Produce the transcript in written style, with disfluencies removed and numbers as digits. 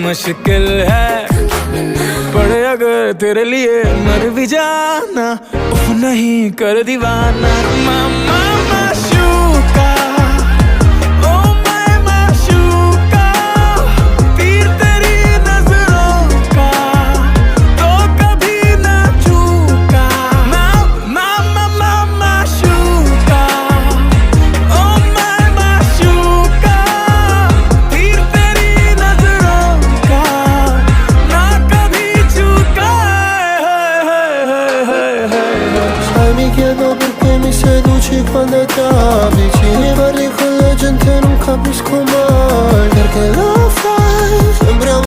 मुश्किल है, पर अगर तेरे लिए मर भी जाना, उफ नहीं कर दीवाना। मामा माशूका